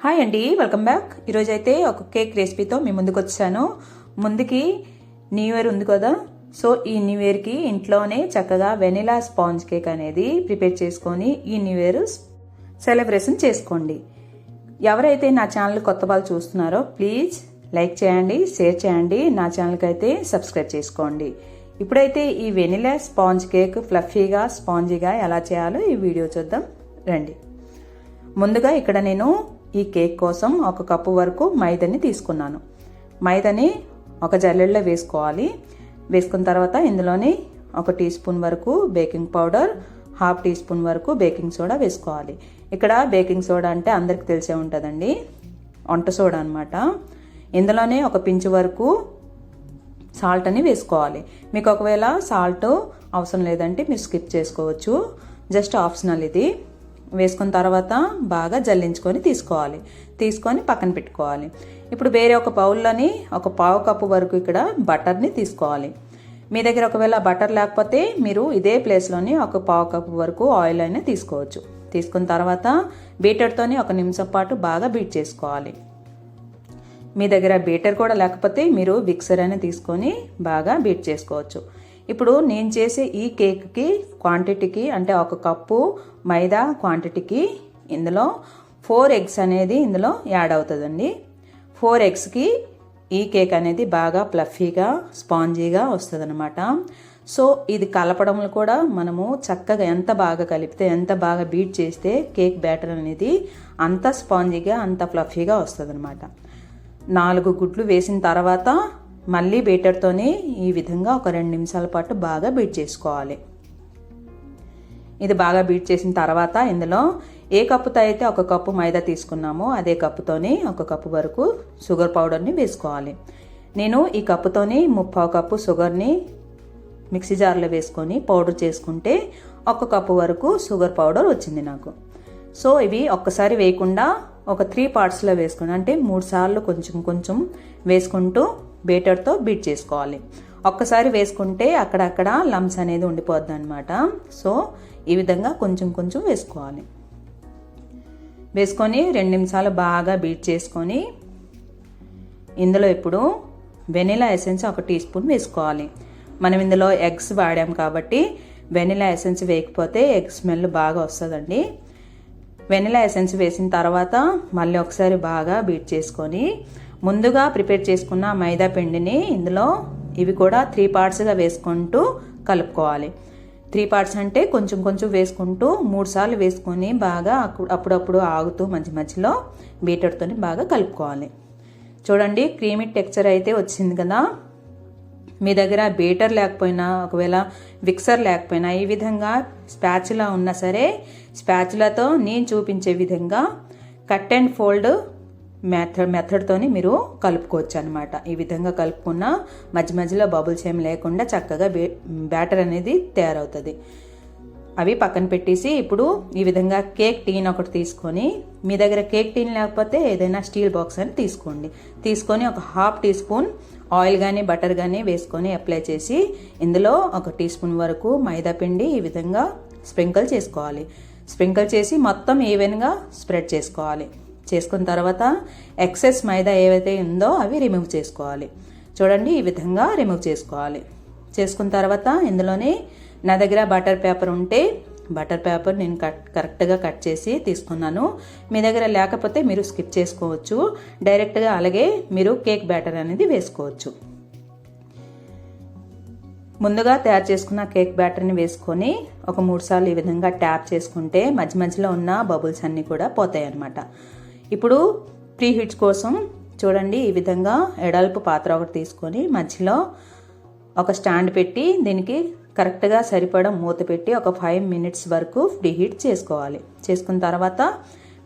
Hi అండి, welcome back. ఈరోజు అయితే ఒక కేక్ రెసిపీతో మీ ముందుకు వచ్చాను. ముందుకి న్యూ ఇయర్ ఉంది కదా, సో ఈ న్యూ ఇయర్కి ఇంట్లోనే చక్కగా వెనిలా స్పాంజ్ కేక్ అనేది ప్రిపేర్ చేసుకొని ఈ న్యూ ఇయర్ సెలబ్రేషన్ చేసుకోండి. ఎవరైతే నా ఛానల్ కొత్త వాళ్ళు చూస్తున్నారో ప్లీజ్ లైక్ చేయండి, షేర్ చేయండి, నా ఛానల్కి అయితే సబ్స్క్రైబ్ చేసుకోండి. ఇప్పుడైతే ఈ వెనిలా స్పాంజ్ కేక్ ఫ్లఫీగా స్పాంజీగా ఎలా చేయాలో ఈ వీడియో చూద్దాం రండి. ముందుగా ఇక్కడ నేను ఈ కేక్ కోసం 1 కప్పు వరకు మైదాని తీసుకున్నాను. మైదాని ఒక జల్లెడలో వేసుకోవాలి. వేసుకున్న తర్వాత ఇందులోని 1 టీ స్పూన్ వరకు బేకింగ్ పౌడర్, 1/2 టీ స్పూన్ వరకు బేకింగ్ సోడా వేసుకోవాలి. ఇక్కడ బేకింగ్ సోడా అంటే అందరికి తెలిసే ఉంటుందండి, వంట సోడా అనమాట. ఇందులోనే 1 పించు వరకు సాల్ట్ అని వేసుకోవాలి. మీకు ఒకవేళ సాల్ట్ అవసరం లేదంటే మీరు స్కిప్ చేసుకోవచ్చు, జస్ట్ ఆప్షనల్ ఇది. వేసుకున్న తర్వాత బాగా జల్లించుకొని తీసుకొని పక్కన పెట్టుకోవాలి. ఇప్పుడు వేరే ఒక బౌల్లోని 1/4 కప్పు వరకు ఇక్కడ బటర్ని తీసుకోవాలి. మీ దగ్గర ఒకవేళ బటర్ లేకపోతే మీరు ఇదే ప్లేస్లోని 1/4 కప్పు వరకు ఆయిల్ అయినా తీసుకోవచ్చు. తీసుకున్న తర్వాత బీటర్తోని 1 నిమిషం పాటు బాగా బీట్ చేసుకోవాలి. మీ దగ్గర బీటర్ కూడా లేకపోతే మీరు మిక్సర్ అయినా తీసుకొని బాగా బీట్ చేసుకోవచ్చు. ఇప్పుడు నేను చేసే ఈ కేక్కి క్వాంటిటీకి అంటే 1 కప్పు మైదా క్వాంటిటీకి ఇందులో 4 ఎగ్స్ అనేది ఇందులో యాడ్ అవుతుందండి. 4 ఎగ్స్కి ఈ కేక్ అనేది బాగా ప్లఫీగా స్పాంజీగా వస్తుంది అనమాట. సో ఇది కలపడంలో కూడా మనము చక్కగా ఎంత బాగా కలిపితే, ఎంత బాగా బీట్ చేస్తే కేక్ బ్యాటర్ అనేది అంత స్పాంజీగా అంత ఫ్లఫీగా వస్తుంది అనమాట. 4 గుడ్లు వేసిన తర్వాత మళ్ళీ బీటర్తోనే ఈ విధంగా ఒక 2 నిమిషాల పాటు బాగా బీట్ చేసుకోవాలి. ఇది బాగా బీట్ చేసిన తర్వాత ఇందులో ఏ కప్పుతో అయితే 1 కప్పు మైదా తీసుకున్నామో అదే కప్పుతోని 1 కప్పు వరకు షుగర్ పౌడర్ని వేసుకోవాలి. నేను ఈ కప్పుతోని 3/4 కప్పు షుగర్ని మిక్సీ జార్లో వేసుకొని పౌడర్ చేసుకుంటే 1 కప్పు వరకు షుగర్ పౌడర్ వచ్చింది నాకు. సో ఇవి ఒక్కసారి వేయకుండా ఒక 3 పార్ట్స్లో వేసుకుని అంటే 3 సార్లు కొంచెం కొంచెం వేసుకుంటూ బీటర్తో బీట్ చేసుకోవాలి. ఒక్కసారి వేసుకుంటే అక్కడక్కడ లమ్స్ అనేది ఉండిపోద్ది అనమాట. సో ఈ విధంగా కొంచెం కొంచెం వేసుకోవాలి. వేసుకొని 2 నిమిషాలు బాగా బీట్ చేసుకొని ఇందులో ఇప్పుడు వెనిలా ఎసెన్స్ 1 టీ స్పూన్ వేసుకోవాలి. మనం ఇందులో ఎగ్స్ వాడాం కాబట్టి వెనిలా ఎసెన్స్ వేయకపోతే ఎగ్ స్మెల్ బాగా వస్తుందండి. వెనిలా ఎసెన్స్ వేసిన తర్వాత మళ్ళీ ఒకసారి బాగా బీట్ చేసుకొని ముందుగా ప్రిపేర్ చేసుకున్న మైదా పిండిని ఇందులో ఇవి కూడా 3 పార్ట్స్గా వేసుకుంటూ కలుపుకోవాలి. 3 పార్ట్స్ అంటే కొంచెం కొంచెం వేసుకుంటూ 3 సార్లు వేసుకొని బాగా అప్పుడప్పుడు ఆగుతూ మధ్యలో బీటర్తో బాగా కలుపుకోవాలి. చూడండి, క్రీమీ టెక్స్చర్ అయితే వచ్చింది కదా. మీ దగ్గర బీటర్ లేకపోయినా ఒకవేళ మిక్సర్ లేకపోయినా ఈ విధంగా స్పాచులా ఉన్నా సరే స్పాచులాతో నేను చూపించే విధంగా కట్ అండ్ ఫోల్డ్ మెథడ్తోని మీరు కలుపుకోవచ్చు అనమాట. ఈ విధంగా కలుపుకున్న మధ్యలో బబుల్స్ ఏం లేకుండా చక్కగా బ్యాటర్ అనేది తయారవుతుంది. అవి పక్కన పెట్టేసి ఇప్పుడు ఈ విధంగా కేక్ టీన్ ఒకటి తీసుకొని, మీ దగ్గర కేక్ టీన్ లేకపోతే ఏదైనా స్టీల్ బాక్స్ అని తీసుకొని 1/2 టీ స్పూన్ ఆయిల్ కానీ బటర్ కానీ వేసుకొని అప్లై చేసి ఇందులో 1 టీ స్పూన్ వరకు మైదా పిండి ఈ విధంగా స్ప్రింకిల్ చేసుకోవాలి. స్ప్రింకిల్ చేసి మొత్తం ఈవెన్గా స్ప్రెడ్ చేసుకోవాలి. చేసుకున్న తర్వాత ఎక్సెస్ మైదా ఏవైతే ఉందో అవి రిమూవ్ చేసుకోవాలి. చూడండి, ఈ విధంగా రిమూవ్ చేసుకోవాలి. చేసుకున్న తర్వాత ఇందులోనే నా దగ్గర బటర్ పేపర్ ఉంటే బటర్ పేపర్ నేను కరెక్ట్గా కట్ చేసి తీసుకున్నాను. మీ దగ్గర లేకపోతే మీరు స్కిప్ చేసుకోవచ్చు, డైరెక్ట్గా అలాగే మీరు కేక్ బ్యాటర్ అనేది వేసుకోవచ్చు. ముందుగా తయారు చేసుకున్న కేక్ బ్యాటర్ని వేసుకొని ఒక 3 సార్లు ఈ విధంగా ట్యాప్ చేసుకుంటే మధ్యలో ఉన్న బబుల్స్ అన్నీ కూడా పోతాయి అన్నమాట. ఇప్పుడు ప్రీ హీట్స్ కోసం చూడండి, ఈ విధంగా ఎడల్పు పాత్ర ఒకటి తీసుకొని మధ్యలో ఒక స్టాండ్ పెట్టి దీనికి కరెక్ట్గా సరిపడా మూత పెట్టి ఒక 5 మినిట్స్ వరకు ప్రీ హీట్ చేసుకోవాలి. చేసుకున్న తర్వాత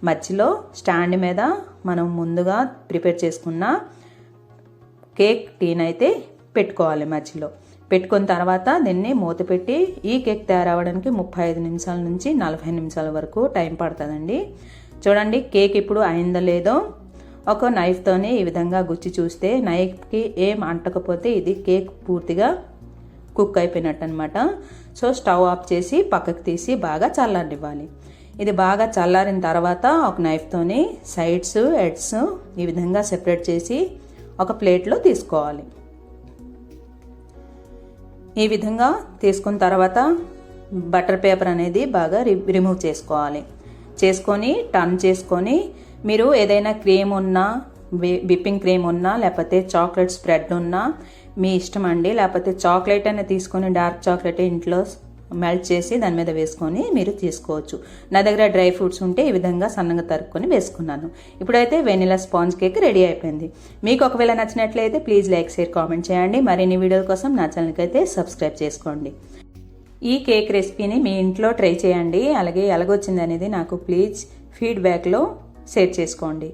మధ్యలో స్టాండ్ మీద మనం ముందుగా ప్రిపేర్ చేసుకున్న కేక్ టీన్ అయితే పెట్టుకోవాలి. మధ్యలో పెట్టుకున్న తర్వాత దీన్ని మూత పెట్టి ఈ కేక్ తయారవడానికి 35 నిమిషాల నుంచి 40 నిమిషాల వరకు టైం పడుతుందండి. చూడండి, కేక్ ఇప్పుడు అయిందో లేదో ఒక నైఫ్తోనే ఈ విధంగా గుచ్చి చూస్తే నైఫ్కి ఏం అంటకపోతే ఇది కేక్ పూర్తిగా కుక్ అయిపోయినట్టు అనమాట. సో స్టవ్ ఆఫ్ చేసి పక్కకు తీసి బాగా చల్లారనివ్వాలి. ఇది బాగా చల్లారిన తర్వాత ఒక నైఫ్తోని సైడ్స్ ఎడ్స్ ఈ విధంగా సెపరేట్ చేసి ఒక ప్లేట్లో తీసుకోవాలి. ఈ విధంగా తీసుకున్న తర్వాత బటర్ పేపర్ అనేది బాగా రిమూవ్ చేసుకొని టర్న్ చేసుకొని మీరు ఏదైనా క్రీమ్ ఉన్నా విప్పింగ్ క్రీమ్ ఉన్నా లేకపోతే చాక్లెట్ స్ప్రెడ్ ఉన్నా మీ ఇష్టం అండి. లేకపోతే చాక్లెట్ అనేది తీసుకొని డార్క్ చాక్లెట్ ఇంట్లో మెల్ట్ చేసి దాని మీద వేసుకొని మీరు తీసుకోవచ్చు. నా దగ్గర డ్రై ఫ్రూట్స్ ఉంటే ఈ విధంగా సన్నగా తరుక్కొని వేసుకున్నాను. ఇప్పుడైతే వెనిలా స్పాంజ్ కేక్ రెడీ అయిపోయింది. మీకు ఒకవేళ నచ్చినట్లయితే ప్లీజ్ లైక్, షేర్, కామెంట్ చేయండి. మరిన్ని వీడియోల కోసం నా ఛానల్కి అయితే సబ్స్క్రైబ్ చేసుకోండి. ఈ కేక్ రెసిపీని మీ ఇంట్లో ట్రై చేయండి. అలాగే ఎలాగొచ్చింది అనేది నాకు ప్లీజ్ ఫీడ్బ్యాక్లో షేర్ చేసుకోండి.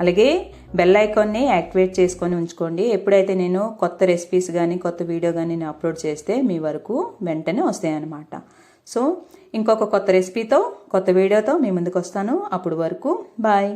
అలాగే బెల్ ఐకాన్ని యాక్టివేట్ చేసుకొని ఉంచుకోండి. ఎప్పుడైతే నేను కొత్త రెసిపీస్ కానీ కొత్త వీడియో కానీ నేను అప్లోడ్ చేస్తే మీ వరకు వెంటనే వస్తాయన్నమాట. సో ఇంకొక కొత్త రెసిపీతో కొత్త వీడియోతో మీ ముందుకు వస్తాను. అప్పుడు వరకు బాయ్.